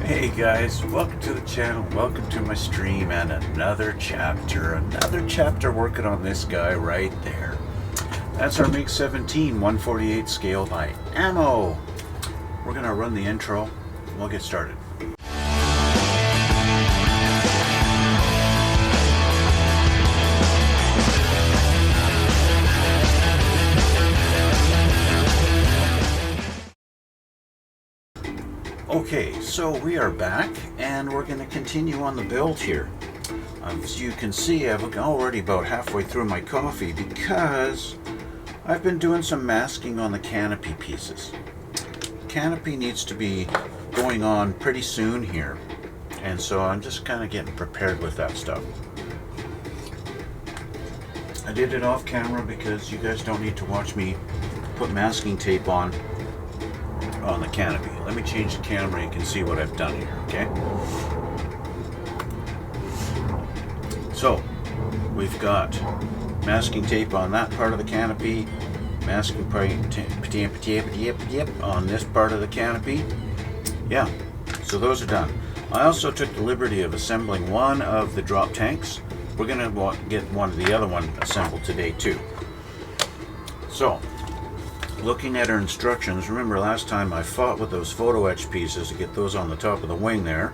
Hey guys, welcome to the channel, welcome to my stream, and another chapter working on this guy right there. That's our Mig-17 148 scale by ammo. We're gonna run the intro and we'll get started. Okay, so we are back and we're going to continue on the build here. As you can see, I've already about halfway through my coffee because I've been doing some masking on the canopy pieces. Canopy needs to be going on pretty soon here, and so I'm just kind of getting prepared with that stuff. I did it off camera because you guys don't need to watch me put masking tape on the canopy. Let me change the camera and you can see what I've done here, okay? So, we've got masking tape on that part of the canopy, masking tape on this part of the canopy. Yeah, so those are done. I also took the liberty of assembling one of the drop tanks. We're going to get one of the other one assembled today too. So, looking at our instructions, remember last time I fought with those photo etch pieces to get those on the top of the wing there,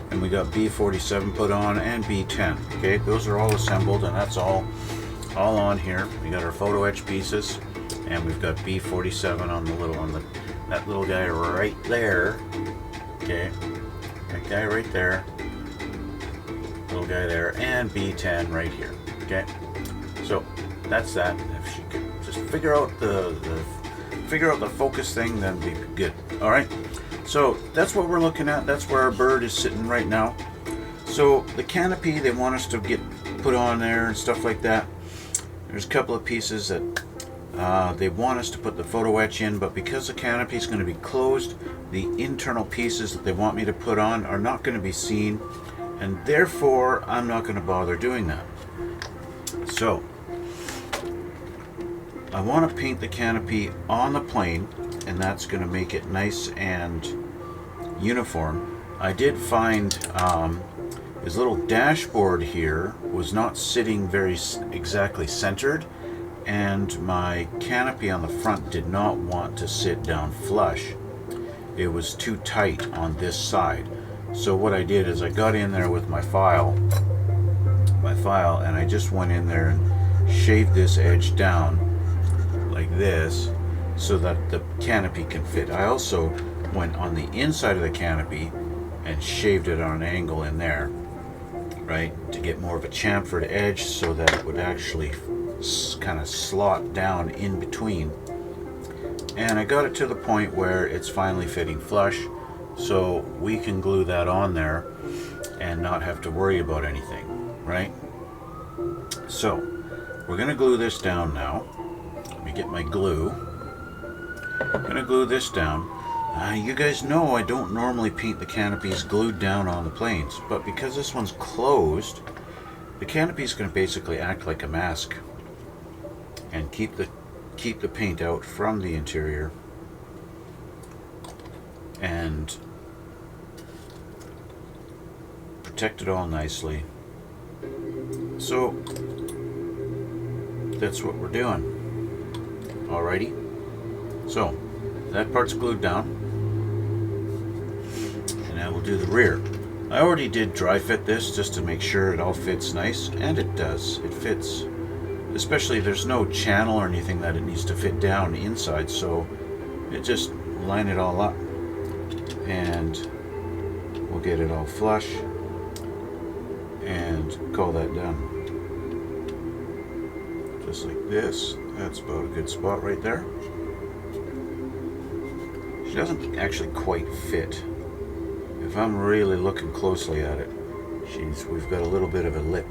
and we got B47 put on and B10. Okay, those are all assembled and that's all on here. We got our photo etch pieces and we've got B47 on that little guy right there. Okay, that guy right there, little guy there, and B10 right here. Okay, so that's that. If you could just figure out the focus thing, then be good. All right, so that's what we're looking at. That's where our bird is sitting right now. So the canopy, they want us to get put on there and stuff like that. There's a couple of pieces that they want us to put the photo etch in, but because the canopy is going to be closed, the internal pieces that they want me to put on are not going to be seen, and therefore I'm not going to bother doing that. So I want to paint the canopy on the plane, and that's going to make it nice and uniform. I did find his little dashboard here was not sitting very exactly centered, and my canopy on the front did not want to sit down flush. It was too tight on this side. So what I did is I got in there with my file, and I just went in there and shaved this edge down like this so that the canopy can fit. I also went on the inside of the canopy and shaved it on an angle in there, right, to get more of a chamfered edge so that it would actually kind of slot down in between. And I got it to the point where it's finally fitting flush, so we can glue that on there and not have to worry about anything, right? So we're going to glue this down now. Let me get my glue. I'm going to glue this down. You guys know I don't normally paint the canopies glued down on the planes, but because this one's closed, the canopy is going to basically act like a mask and keep the paint out from the interior and protect it all nicely. So that's what we're doing. Alrighty, so that part's glued down, and now we'll do the rear. I already did dry fit this just to make sure it all fits nice, and it does. It fits, especially there's no channel or anything that it needs to fit down inside, so it just line it all up and we'll get it all flush and call that done. Just like this. That's about a good spot right there. She doesn't actually quite fit. If I'm really looking closely at it, we've got a little bit of a lip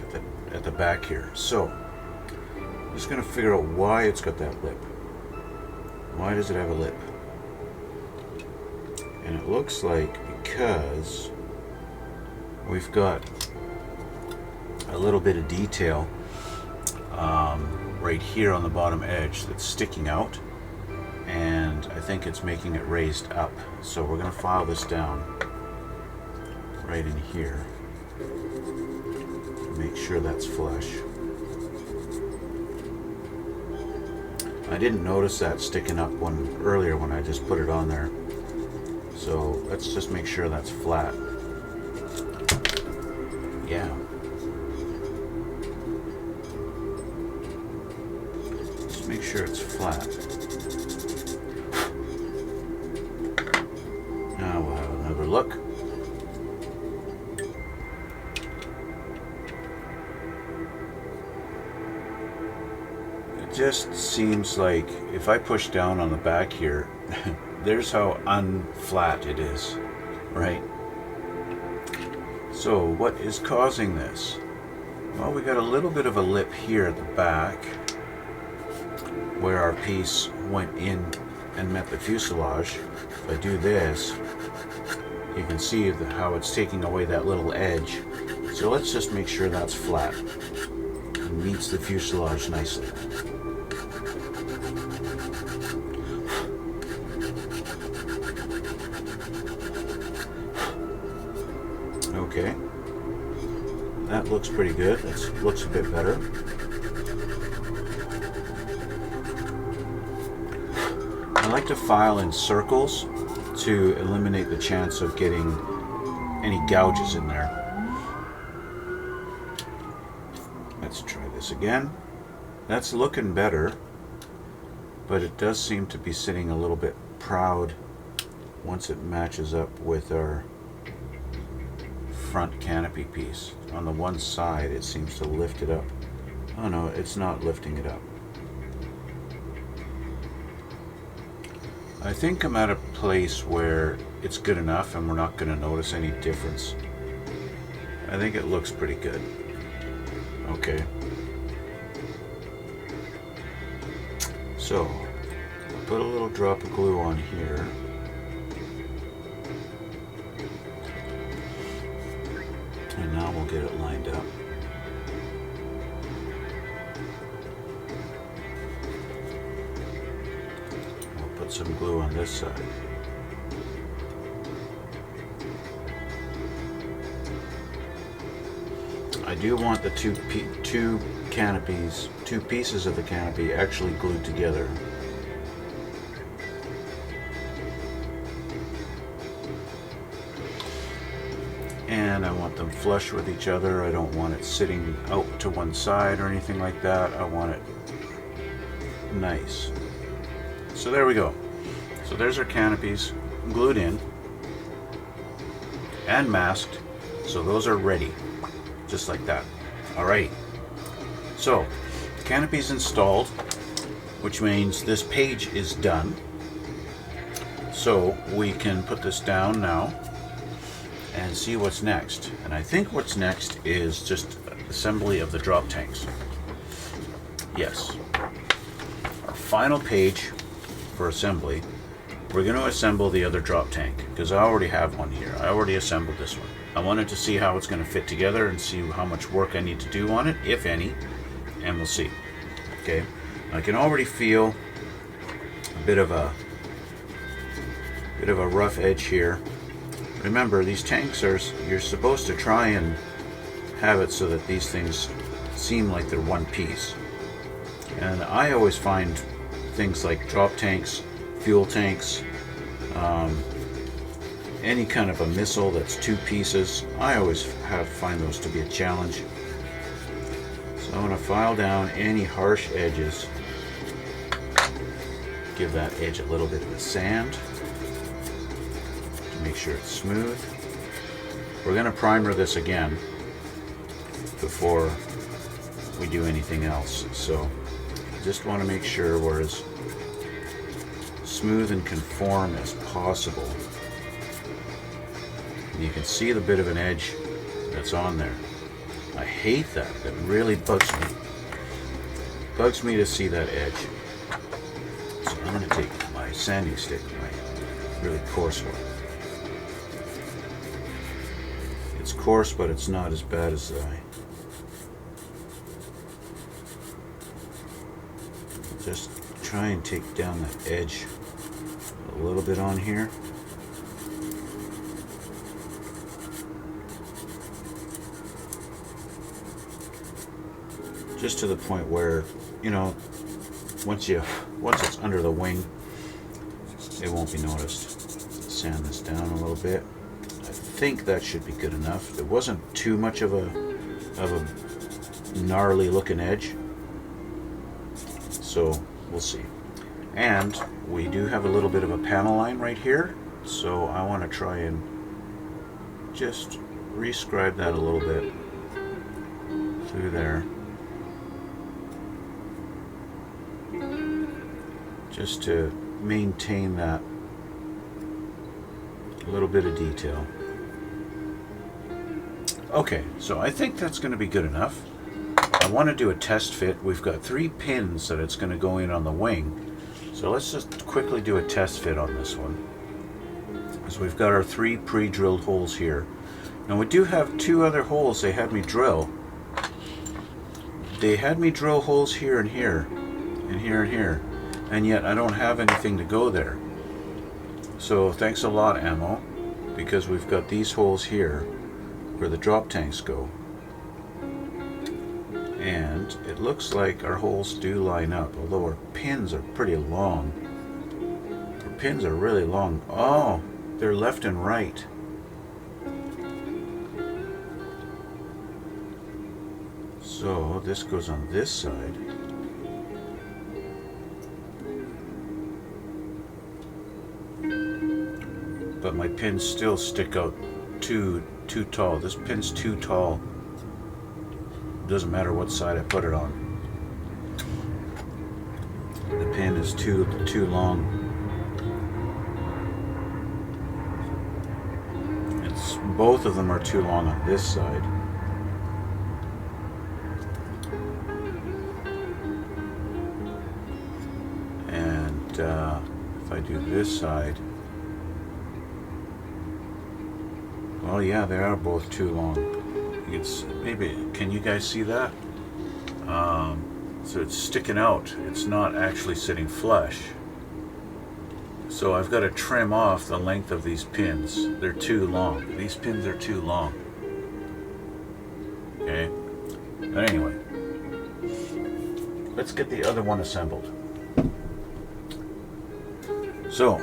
at the back here. So I'm just going to figure out why it's got that lip. Why does it have a lip? And it looks like because we've got a little bit of detail right here on the bottom edge that's sticking out, and I think it's making it raised up. So we're going to file this down right in here. Make sure that's flush. I didn't notice that sticking up earlier when I just put it on there. So let's just make sure that's flat. Yeah. Just make sure it's flat. Now we'll have another look. It just seems like if I push down on the back here, there's how unflat it is, right? So what is causing this? Well, we got a little bit of a lip here at the back where our piece went in and met the fuselage. If I do this, you can see how it's taking away that little edge. So let's just make sure that's flat and meets the fuselage nicely. Okay, that looks pretty good. That looks a bit better. I like to file in circles to eliminate the chance of getting any gouges in there. Let's try this again. That's looking better, but it does seem to be sitting a little bit proud once it matches up with our front canopy piece. On the one side it seems to lift it up. Oh no, it's not lifting it up. I think I'm at a place where it's good enough and we're not going to notice any difference. I think it looks pretty good. Okay. So, I'll put a little drop of glue on here. And now we'll get it lined up. We'll put some glue on this side. I do want the two pieces of the canopy actually glued together. And I want them flush with each other. I don't want it sitting out to one side or anything like that. I want it nice. So there we go. So there's our canopies glued in and masked. So those are ready, just like that. Alrighty. So canopy's installed, which means this page is done. So we can put this down now and see what's next. And I think what's next is just assembly of the drop tanks. Yes. Our final page for assembly, we're going to assemble the other drop tank because I already have one here. I already assembled this one. I wanted to see how it's going to fit together and see how much work I need to do on it, if any, and we'll see. Okay. I can already feel a bit of a rough edge here. Remember, these tanks you're supposed to try and have it so that these things seem like they're one piece. And I always find things like drop tanks, fuel tanks, any kind of a missile that's two pieces, I always find those to be a challenge. So I'm going to file down any harsh edges, give that edge a little bit of a sand. Make sure it's smooth. We're going to primer this again before we do anything else. So just want to make sure we're as smooth and conform as possible. And you can see the bit of an edge that's on there. I hate that. That really bugs me. Bugs me to see that edge. So I'm going to take my sanding stick, my really coarse one. It's coarse, but it's not as bad as just try and take down that edge a little bit on here. just to the point where, you know, once it's under the wing, it won't be noticed. Sand this down a little bit. I think that should be good enough. It wasn't too much of a gnarly looking edge, so we'll see. And we do have a little bit of a panel line right here, so I want to try and just rescribe that a little bit through there, just to maintain that little bit of detail. Okay, so I think that's going to be good enough. I want to do a test fit. We've got 3 pins that it's going to go in on the wing, so let's just quickly do a test fit on this one. So we've got our 3 pre-drilled holes here. Now we do have 2 other holes they had me drill. They had me drill holes here and here, and here and here, and yet I don't have anything to go there. So thanks a lot, Ammo, because we've got these holes here where the drop tanks go. And it looks like our holes do line up, although our pins are pretty long. Our pins are really long. Oh, they're left and right. So this goes on this side. But my pins still stick out too tall. This pin's too tall. Doesn't matter what side I put it on. The pin is too long. Both of them are too long on this side. And if I do this side, well, yeah, they are both too long. It's maybe, can you guys see that? So it's sticking out. It's not actually sitting flush. So I've got to trim off the length of these pins. They're too long. These pins are too long. Okay. But anyway, let's get the other one assembled. So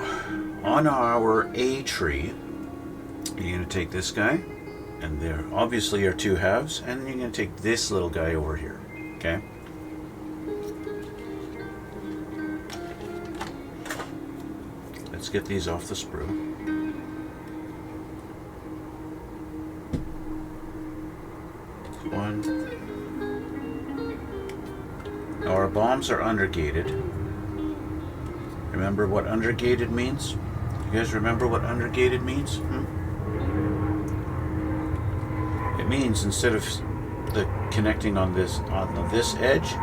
on our A tree, you're going to take this guy, and there obviously are 2 halves, and then you're going to take this little guy over here. Okay. Let's get these off the sprue. One. Now our bombs are undergated. Remember what undergated means? You guys remember what undergated means? It means instead of the connecting on this edge,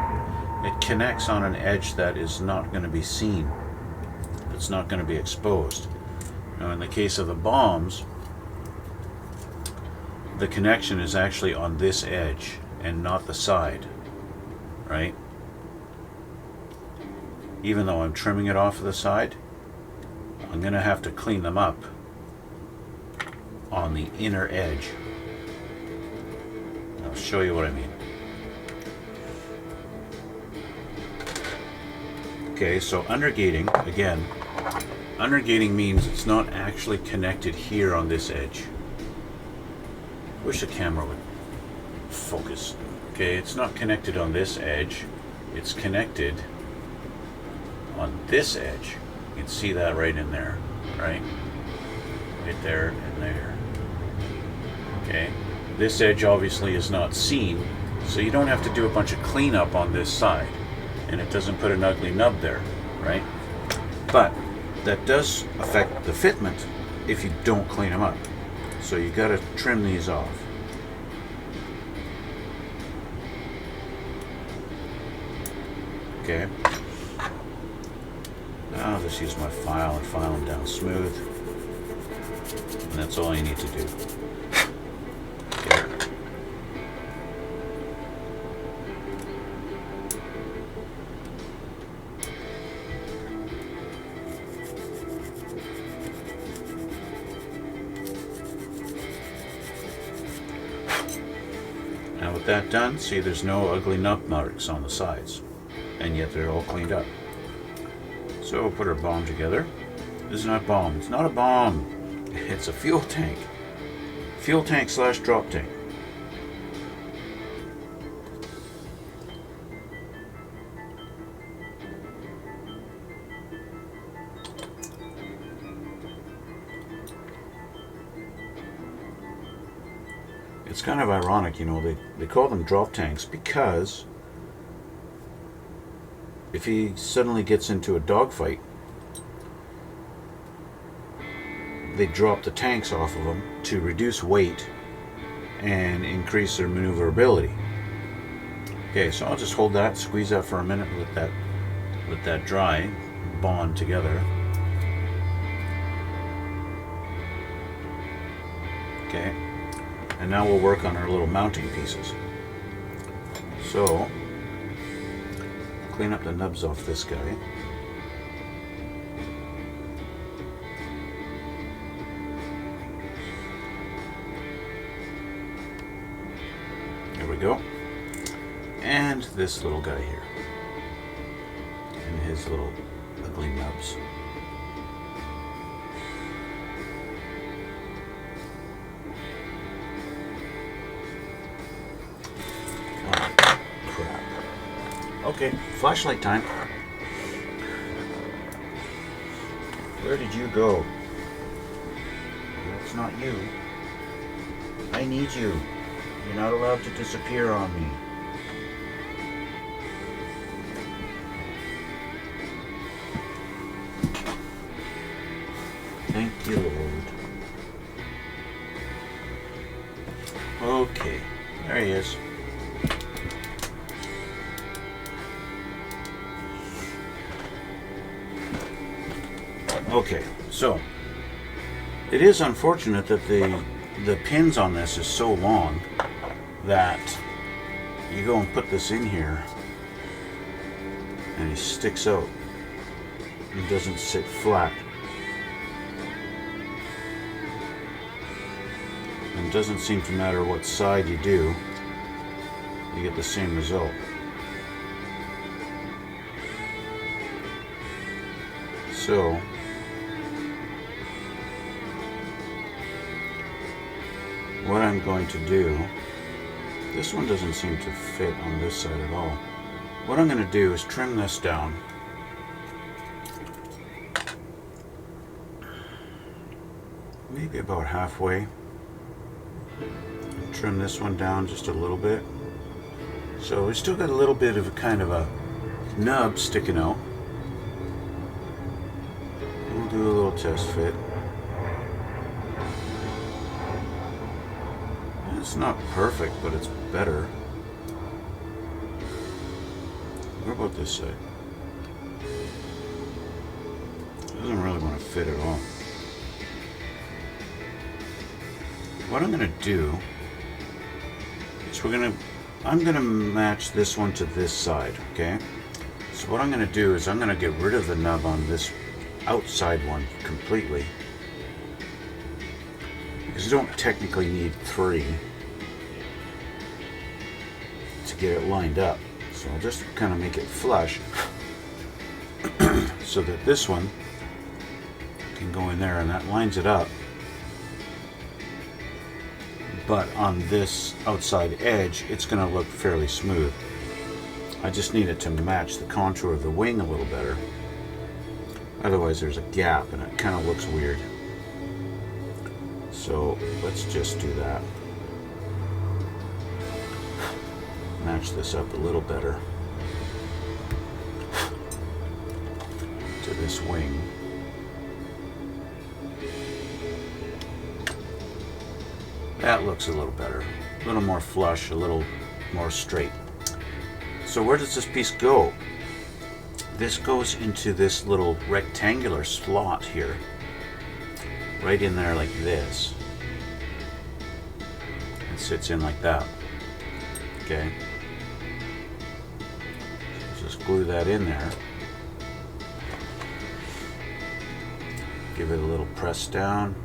it connects on an edge that is not going to be seen. It's not going to be exposed. Now in the case of the bombs, the connection is actually on this edge and not the side, right? Even though I'm trimming it off of the side, I'm going to have to clean them up on the inner edge. I'll show you what I mean. Okay, so undergating, again, undergating means it's not actually connected here on this edge. Wish the camera would focus. Okay, it's not connected on this edge. It's connected on this edge. You can see that right in there, right? Right there and there. Okay, this edge obviously is not seen, so you don't have to do a bunch of cleanup on this side, and it doesn't put an ugly nub there, right? But that does affect the fitment if you don't clean them up. So you got to trim these off. Okay. Now I'll just use my file and file them down smooth. And that's all you need to do. Okay. Now with that done, see there's no ugly nub marks on the sides, and yet they're all cleaned up. So we'll put our bomb together. This is not a bomb. It's not a bomb. It's a fuel tank. Fuel tank slash drop tank. It's kind of ironic, you know, they call them drop tanks because if he suddenly gets into a dogfight, they drop the tanks off of him to reduce weight and increase their maneuverability. Okay, so I'll just hold that, squeeze that for a minute, let that dry, bond together. Okay, and now we'll work on our little mounting pieces. So, clean up the nubs off this guy. There we go. And this little guy here. And his little ugly nubs. Oh, crap. Okay, flashlight time. Where did you go? That's not you. I need you. You're not allowed to disappear on me. Thank you, Lord. Okay, there he is. Okay, so it is unfortunate that the pins on this is so long that you go and put this in here and it sticks out and doesn't sit flat. And it doesn't seem to matter what side you do, you get the same result. So what I'm going to do, this one doesn't seem to fit on this side at all. What I'm going to do is trim this down. Maybe about halfway. And trim this one down just a little bit. So we still got a little bit of a kind of a nub sticking out. We'll do a little test fit. It's not perfect, but it's better. What about this side? It doesn't really want to fit at all. What I'm going to do is I'm going to match this one to this side, okay? So what I'm going to do is I'm going to get rid of the nub on this outside one completely, because you don't technically need 3 to get it lined up. So I'll just kind of make it flush so that this one can go in there and that lines it up. But on this outside edge, it's going to look fairly smooth. I just need it to match the contour of the wing a little better. Otherwise there's a gap and it kind of looks weird. So let's just do that. Match this up a little better to this wing. That looks a little better, a little more flush, a little more straight. So where does this piece go? This goes into this little rectangular slot here, right in there like this. It sits in like that. Okay. So just glue that in there. Give it a little press down.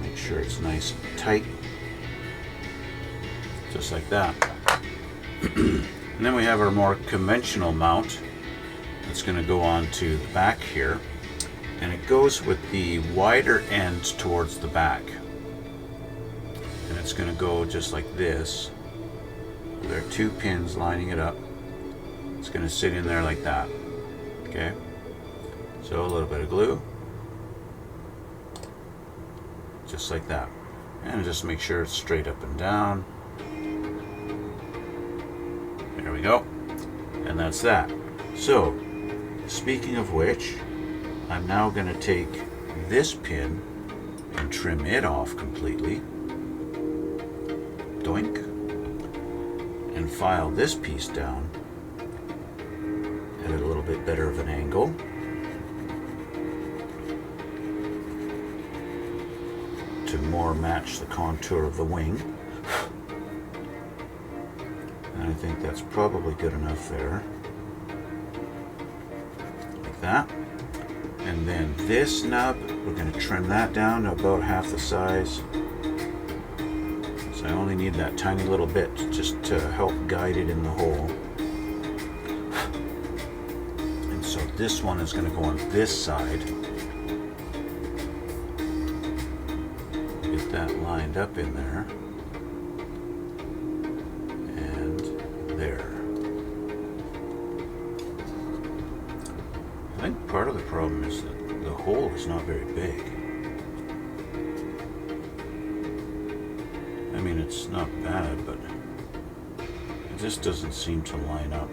Make sure it's nice and tight. Just like that. And then we have our more conventional mount that's going to go on to the back here, and it goes with the wider end towards the back, and it's going to go just like this. There are 2 pins lining it up. It's going to sit in there like that. Okay, so a little bit of glue, just like that, and just make sure it's straight up and down. There we go, and that's that. So speaking of which, I'm now going to take this pin and trim it off completely, doink, and file this piece down at a little bit better of an angle. To more match the contour of the wing. And I think that's probably good enough there. Like that. And then this nub, we're going to trim that down to about half the size. So I only need that tiny little bit just to help guide it in the hole. And so this one is going to go on this side. Get that lined up in there. And there. I think part of the problem is that the hole is not very big. I mean, it's not bad, but it just doesn't seem to line up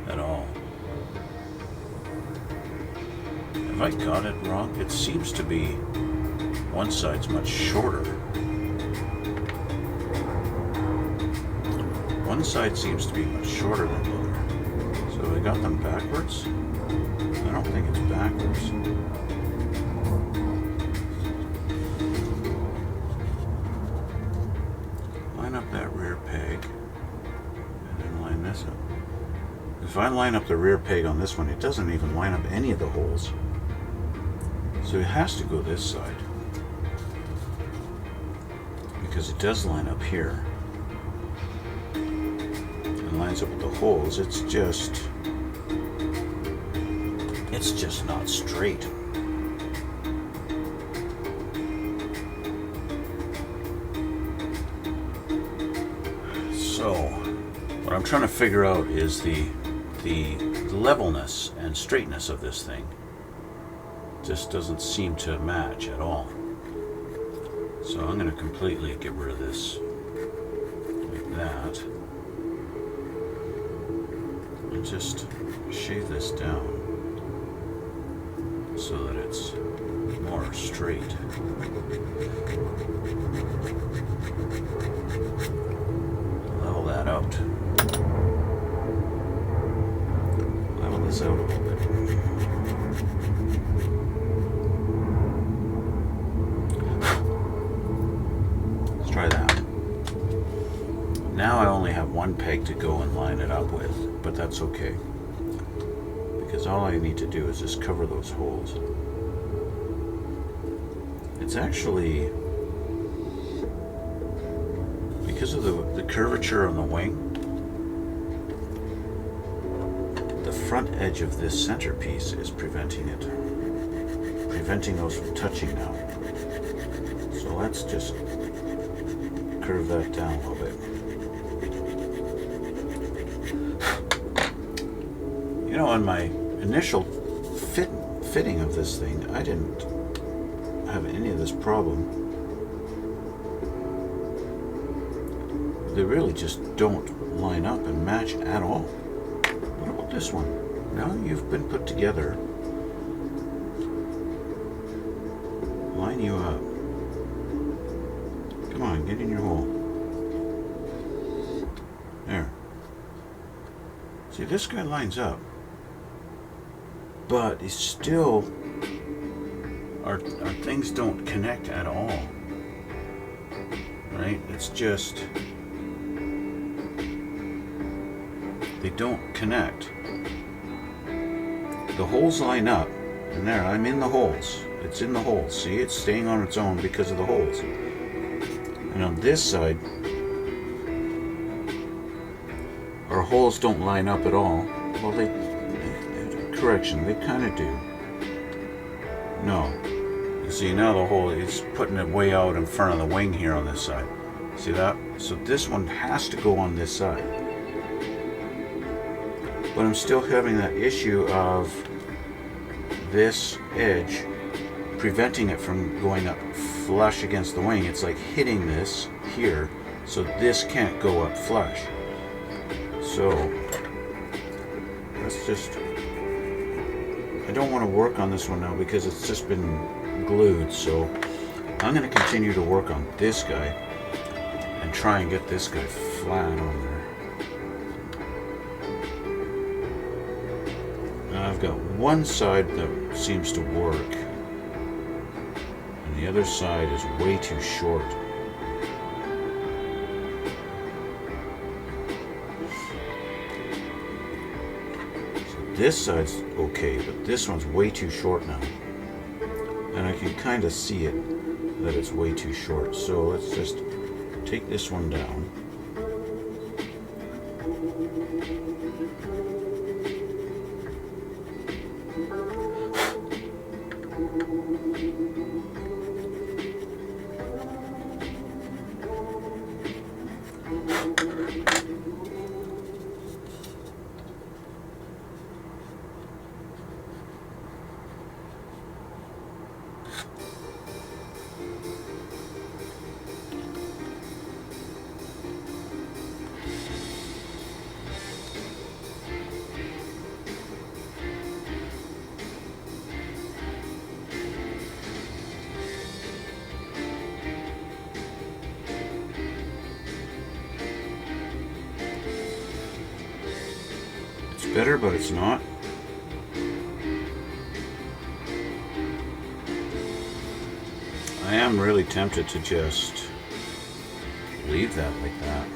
at all. Have I got it wrong? It seems to be one side's much shorter. One side seems to be much shorter than the other. So I got them backwards? I don't think it's backwards. Line up that rear peg and then line this up. If I line up the rear peg on this one, it doesn't even line up any of the holes. So it has to go this side, because it does line up here. Lines up with the holes. It's just not straight. So what I'm trying to figure out is the levelness and straightness of this thing. Just doesn't seem to match at all. So I'm going to completely get rid of this like that. Just shave this down so that it's more straight. Level that out. Level this out a little bit. Let's try that. Now I only have one peg to go and line it up with. But that's okay, because all I need to do is just cover those holes. It's actually, because of the curvature on the wing, the front edge of this centerpiece is preventing those from touching now. So let's just curve that down a little bit. You know, on my initial fitting of this thing, I didn't have any of this problem. They really just don't line up and match at all. What about this one? Now you've been put together. Line you up. Come on, get in your hole. There. See, this guy lines up. But it's still, our things don't connect at all, right? It's just, they don't connect. The holes line up, and there, I'm in the holes. It's in the holes. See, it's staying on its own because of the holes. And on this side, our holes don't line up at all. Well, correction, they kind of do. No. You see, now the hole is putting it way out in front of the wing here on this side. See that? So this one has to go on this side. But I'm still having that issue of this edge preventing it from going up flush against the wing. It's like hitting this here, so this can't go up flush. So let's just, I don't want to work on this one now because it's just been glued, so I'm going to continue to work on this guy and try and get this guy flat on there. Now I've got one side that seems to work, and the other side is way too short. So this side's okay, but this one's way too short now. And I can kind of see it, that it's way too short. So let's just take this one down. Better, but it's not. I am really tempted to just leave that like that.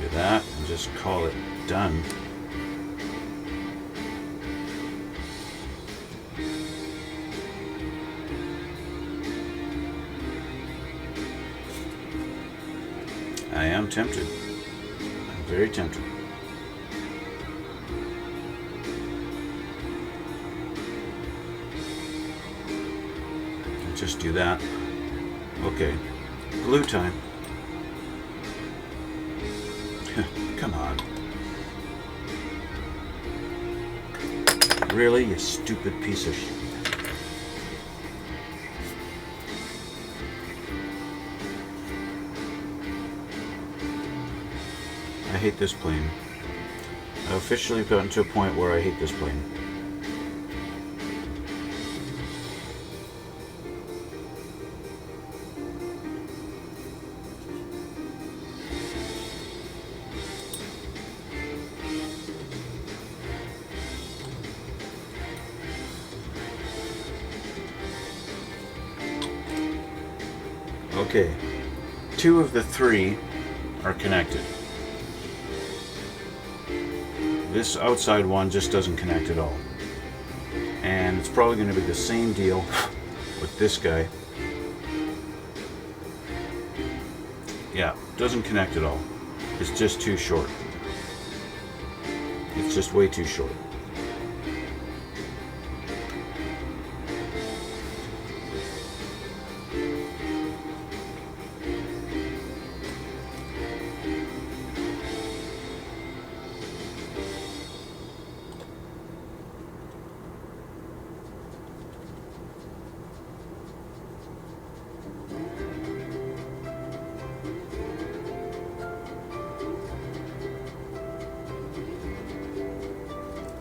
Do that and just call it done. I am tempted. I'm very tempted. Just do that. Okay. Glue time. Come on. Really, you stupid piece of shit. I hate this plane. I've officially gotten to a point where I hate this plane. Okay, 2 of the 3 are connected. This outside one just doesn't connect at all. And it's probably going to be the same deal with this guy. Yeah, doesn't connect at all. It's just too short. It's just way too short.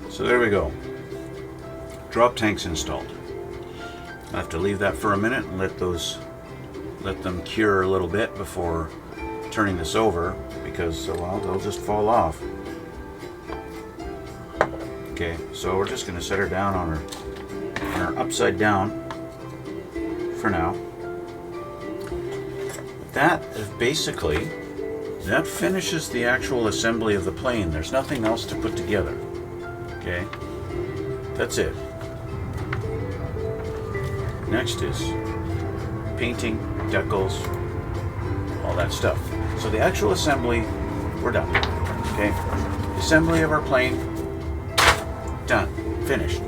So there we go. Drop tanks installed. I have to leave that for a minute and let them cure a little bit before turning this over, because well, they'll just fall off. Okay, so we're just going to set her down on her upside down for now. That is basically, that finishes the actual assembly of the plane. There's nothing else to put together. Okay, that's it. Next is painting, decals, all that stuff. So the actual assembly, we're done. Okay, assembly of our plane, done, finished.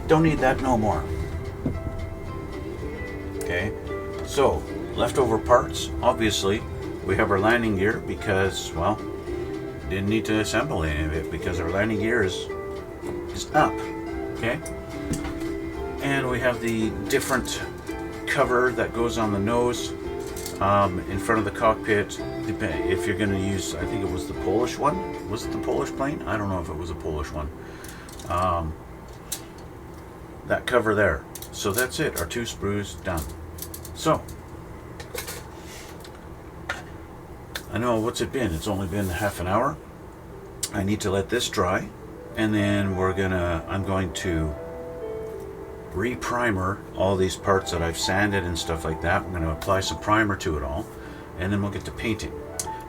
Don't need that no more. Okay, so leftover parts, obviously we have our landing gear because, well, didn't need to assemble any of it because our landing gear is up. Okay, and we have the different cover that goes on the nose in front of the cockpit. If you're going to use, I think it was the Polish one. Was it the Polish plane? I don't know if it was a Polish one. That cover there. So that's it. Our 2 sprues done. So I know, what's it been? It's only been half an hour. I need to let this dry, and then I'm going to re-primer all these parts that I've sanded and stuff like that. I'm going to apply some primer to it all, and then we'll get to painting.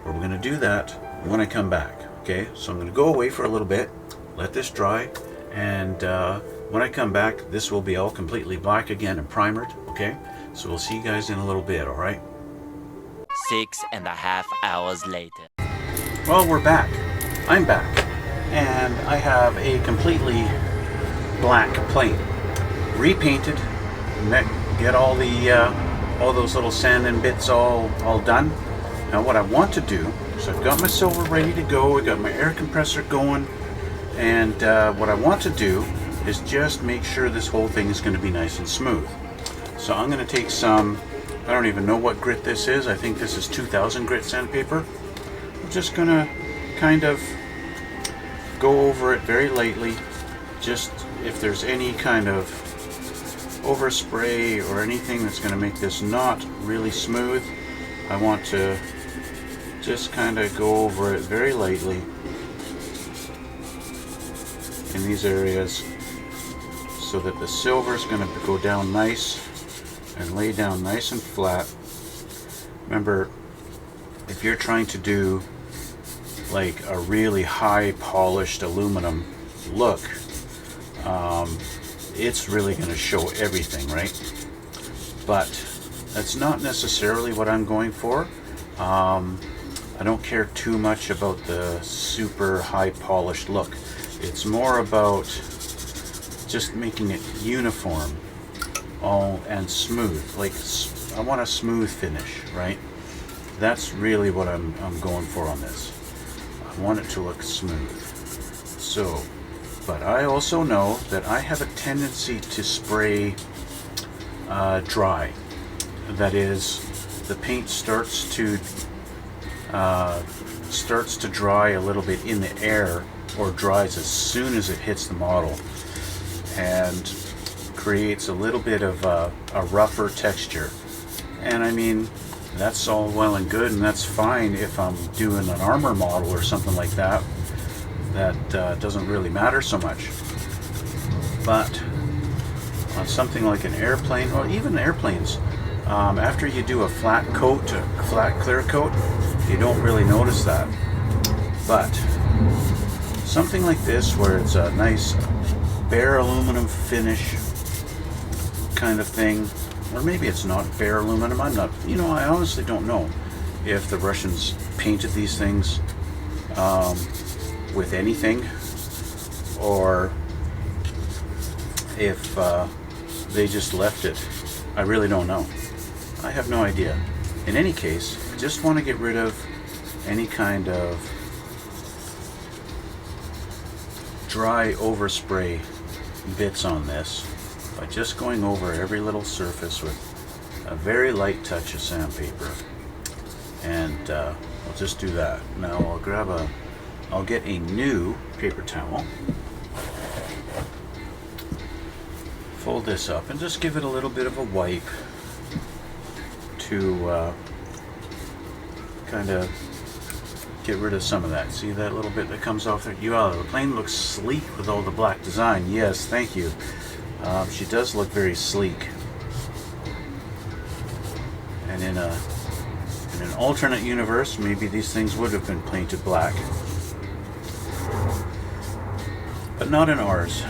But we're going to do that when I come back. Okay, so I'm going to go away for a little bit, let this dry, and when I come back, this will be all completely black again and primered. Okay, so we'll see you guys in a little bit. All right. 6.5 hours later. Well, we're back. I'm back, and I have a completely black plane, repainted. Get all those little sand and bits all done. Now, what I want to do is I've got my silver ready to go. I got my air compressor going, and what I want to do is just make sure this whole thing is going to be nice and smooth. So I'm going to take some, I don't even know what grit this is. I think this is 2000 grit sandpaper. I'm just going to kind of go over it very lightly. Just if there's any kind of overspray or anything that's going to make this not really smooth, I want to just kind of go over it very lightly in these areas so that the silver is going to go down nice and lay down nice and flat. Remember, if you're trying to do like a really high polished aluminum look, it's really going to show everything, right? But that's not necessarily what I'm going for. I don't care too much about the super high polished look. It's more about just making it uniform, all and smooth. Like, I want a smooth finish, right? That's really what I'm going for on this. I want it to look smooth. So, but I also know that I have a tendency to spray dry. That is, the paint starts to dry a little bit in the air, or dries as soon as it hits the model, and creates a little bit of a rougher texture. And I mean, that's all well and good, and that's fine if I'm doing an armor model or something like that. That doesn't really matter so much. But on something like an airplane, or even airplanes, after you do a flat coat, a flat clear coat, you don't really notice that. But something like this, where it's a nice bare aluminum finish kind of thing, or maybe it's not bare aluminum, I'm not, I honestly don't know if the Russians painted these things with anything, or if they just left it. I really don't know. I have no idea. In any case, I just want to get rid of any kind of dry overspray bits on this by just going over every little surface with a very light touch of sandpaper. And I'll just do that. Now I'll get a new paper towel, fold this up, and just give it a little bit of a wipe to kind of get rid of some of that. See that little bit that comes off there? The plane looks sleek with all the black design. Yes, thank you. She does look very sleek. And in an alternate universe, maybe these things would have been painted black. But not in ours.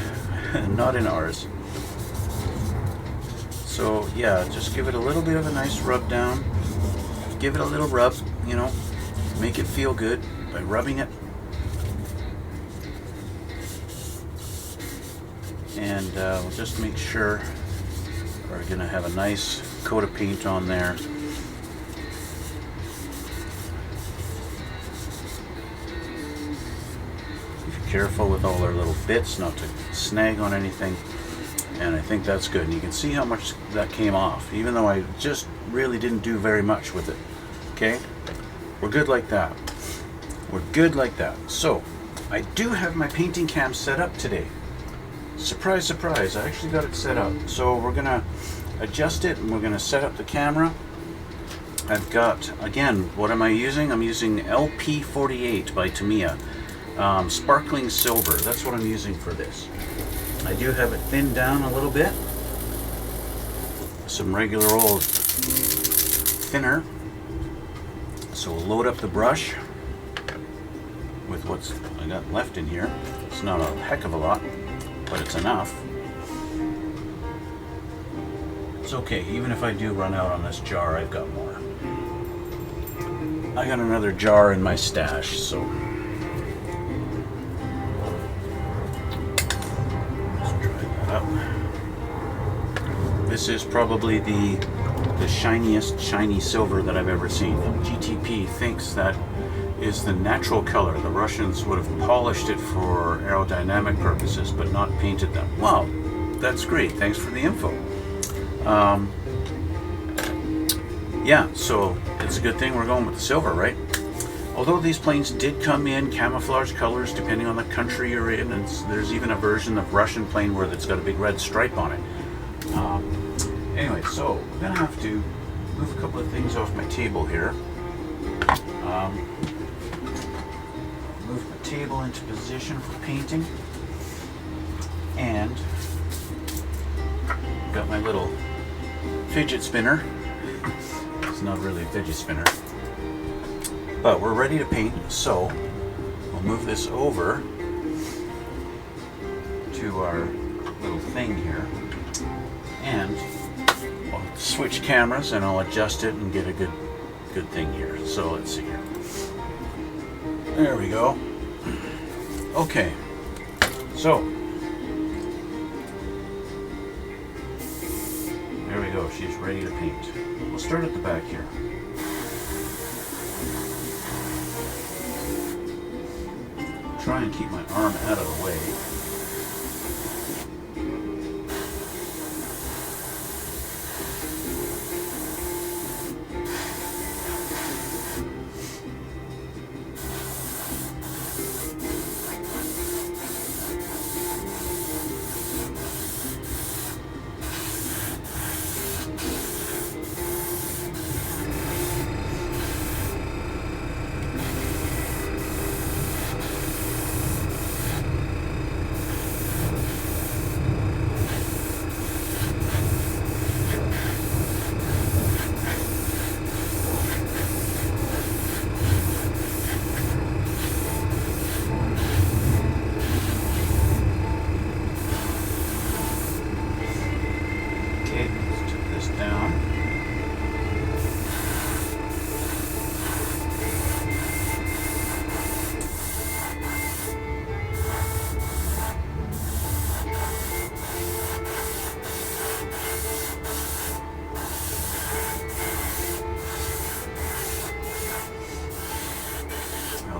Not in ours. So yeah, just give it a little bit of a nice rub down. Give it a little rub, you know, make it feel good by rubbing it. And we'll just make sure we're going to have a nice coat of paint on there. Be careful with all our little bits not to snag on anything. And I think that's good. And you can see how much that came off, even though I just really didn't do very much with it. Okay? We're good like that. We're good like that. So, I do have my painting cam set up today. Surprise, surprise, I actually got it set up. So we're gonna adjust it and we're gonna set up the camera. I've got, again, what am I using? I'm using LP48 by Tamiya. Sparkling silver, that's what I'm using for this. I do have it thinned down a little bit. Some regular old thinner. So we'll load up the brush with what's I got left in here. It's not a heck of a lot, but it's enough. It's okay, even if I do run out on this jar, I've got more. I got another jar in my stash, so let's try that up. This is probably the shiniest shiny silver that I've ever seen. GTP thinks that is the natural color. The Russians would have polished it for aerodynamic purposes, but not painted them. Wow, that's great. Thanks for the info. Yeah, so it's a good thing we're going with the silver, right? Although these planes did come in camouflage colors depending on the country you're in, and there's even a version of Russian plane where it's got a big red stripe on it. Anyway, so we're gonna have to move a couple of things off my table here. Move my table into position for painting, and got my little fidget spinner. It's not really a fidget spinner, but we're ready to paint. So we'll move this over to our little thing here, and I'll switch cameras and I'll adjust it and get a good thing here. So let's see here. There we go. Okay, so there we go. She's ready to paint. We'll start at the back here. Try and keep my arm out of the way.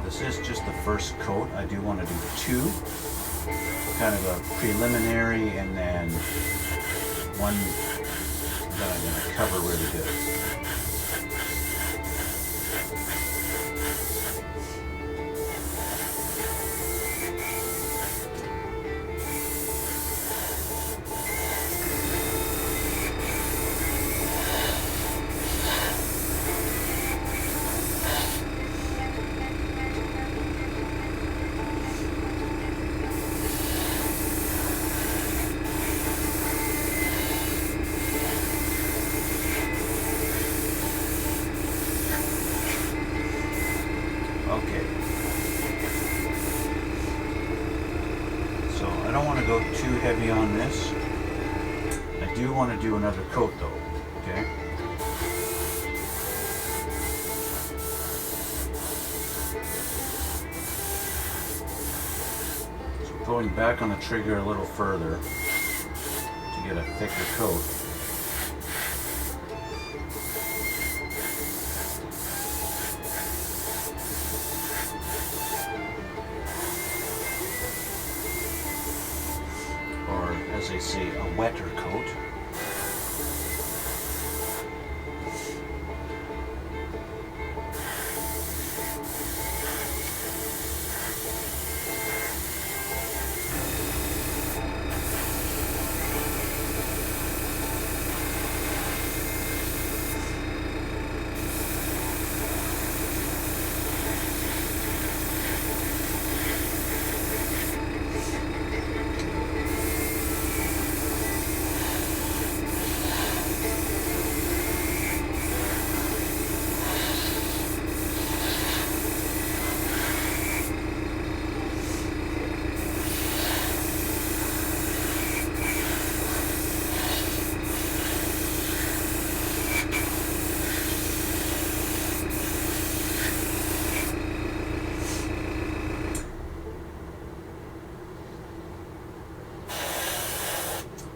This is just the first coat. I do want to do two, kind of a preliminary, and then one that I'm going to cover really good. Okay. So I don't want to go too heavy on this. I do want to do another coat though, okay? So going back on the trigger a little further to get a thicker coat. As they say, a wetter coat.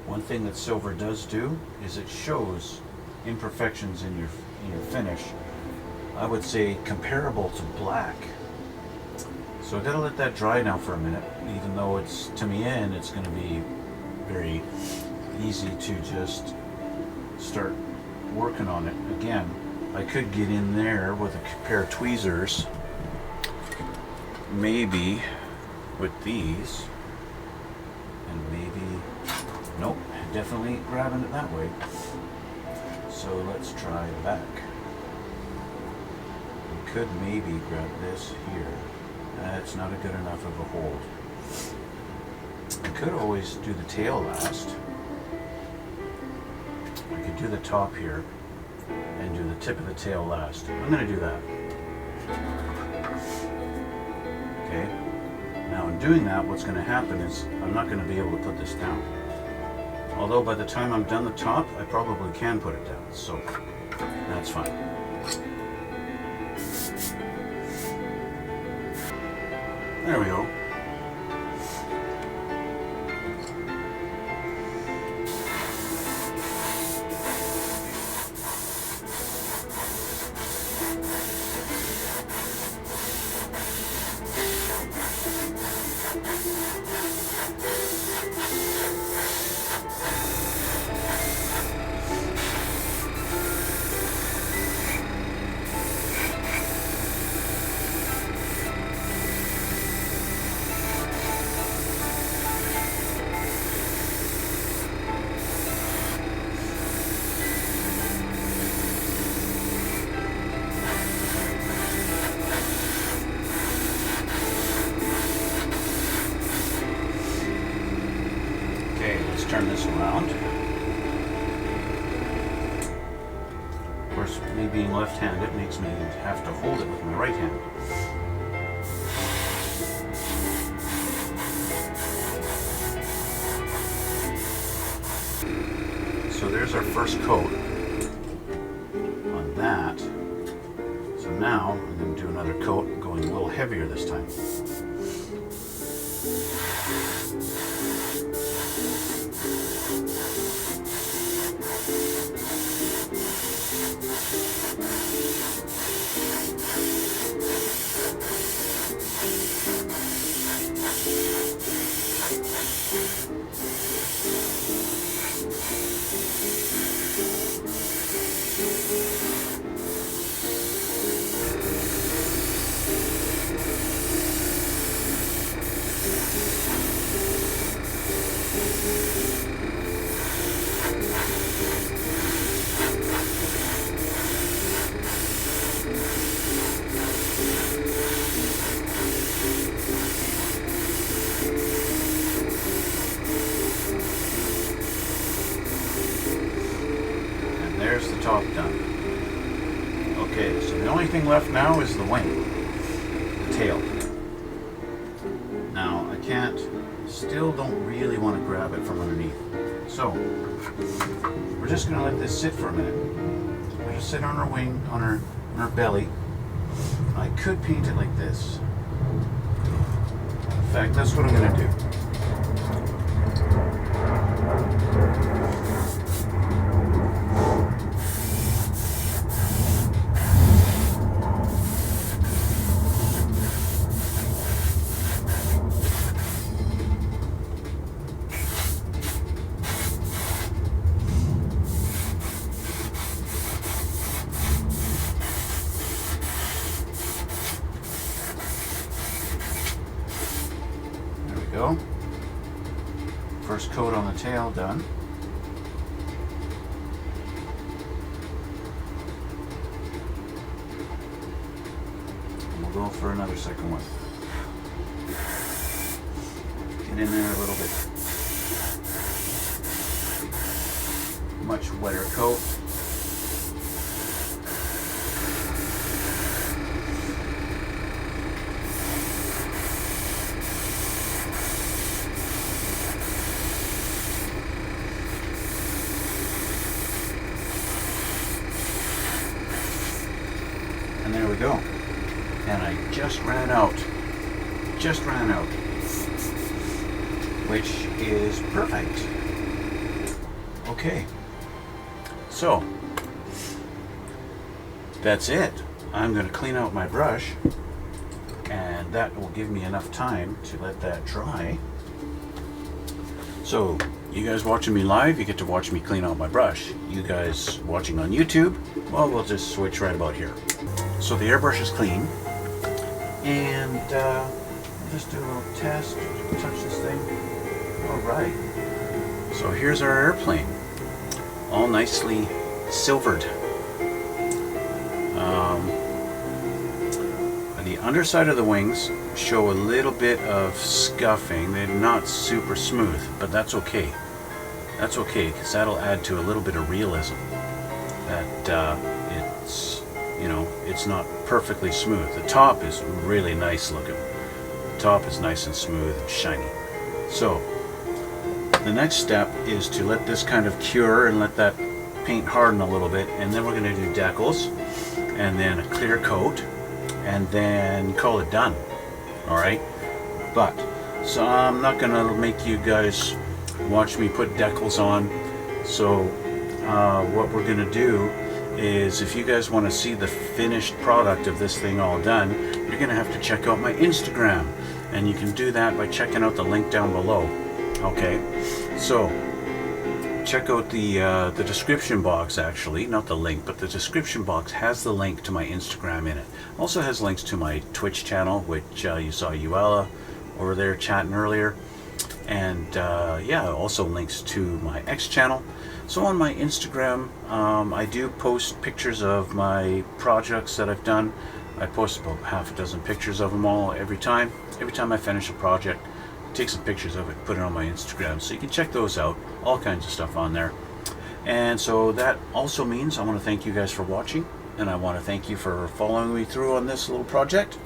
One thing that silver does do is it shows imperfections in your finish. I would say comparable to black. So I gotta let that dry now for a minute, even though it's, to me in, it's gonna be very easy to just start working on it again. I could get in there with a pair of tweezers, maybe with these, and maybe, nope, definitely grabbing it that way. So let's try the back. We could maybe grab this here. That's not a good enough of a hold. I could always do the tail last. I could do the top here and do the tip of the tail last. I'm going to do that. Okay. Now in doing that, what's going to happen is I'm not going to be able to put this down. Although by the time I'm done the top, I probably can put it down. So that's fine. There we go. Turn this around. Of course, me being left-handed makes me have to hold it with my right hand. So there's our first coat on that. So now I'm going to do another coat, going a little heavier this time. There's the top done. Okay, so the only thing left now is the wing, the tail. Now I still don't really want to grab it from underneath. So So we're just going to let this sit for a minute. Let her sit on her wing, on her belly. I could paint it like this. In fact, that's what I'm going to do. Go. First coat on the tail done. And we'll go for another second one. Get in there a little bit. Much wetter coat. And there we go. And I just ran out, which is perfect. Okay, so that's it. I'm going to clean out my brush, and that will give me enough time to let that dry. So you guys watching me live, you get to watch me clean out my brush. You guys watching on YouTube, well, we'll just switch right about here. So the airbrush is clean, and I'll just do a little test, touch this thing. All right. So here's our airplane, all nicely silvered. The underside of the wings show a little bit of scuffing. They're not super smooth, but that's okay. That's okay, because that'll add to a little bit of realism. That it's, you know, it's not perfectly smooth. The top is really nice looking. The top is nice and smooth and shiny. So the next step is to let this kind of cure and let that paint harden a little bit, and then we're going to do decals and then a clear coat and then call it done. Alright, but so I'm not going to make you guys watch me put decals on. So what we're going to do is, if you guys want to see the finished product of this thing all done, you're going to have to check out my Instagram, and you can do that by checking out the link down below. Okay, so check out the description box. Actually, not the link, but the description box has the link to my Instagram in it. Also has links to my Twitch channel, which you saw Uella over there chatting earlier, and yeah, also links to my X channel. So on my Instagram, I do post pictures of my projects that I've done. I post about half a dozen pictures of them all every time. Every time I finish a project, take some pictures of it, put it on my Instagram, so you can check those out. All kinds of stuff on there. And so that also means I want to thank you guys for watching, and I want to thank you for following me through on this little project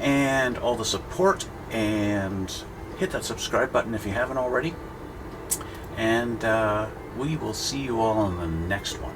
and all the support, and hit that subscribe button if you haven't already, and we will see you all on the next one.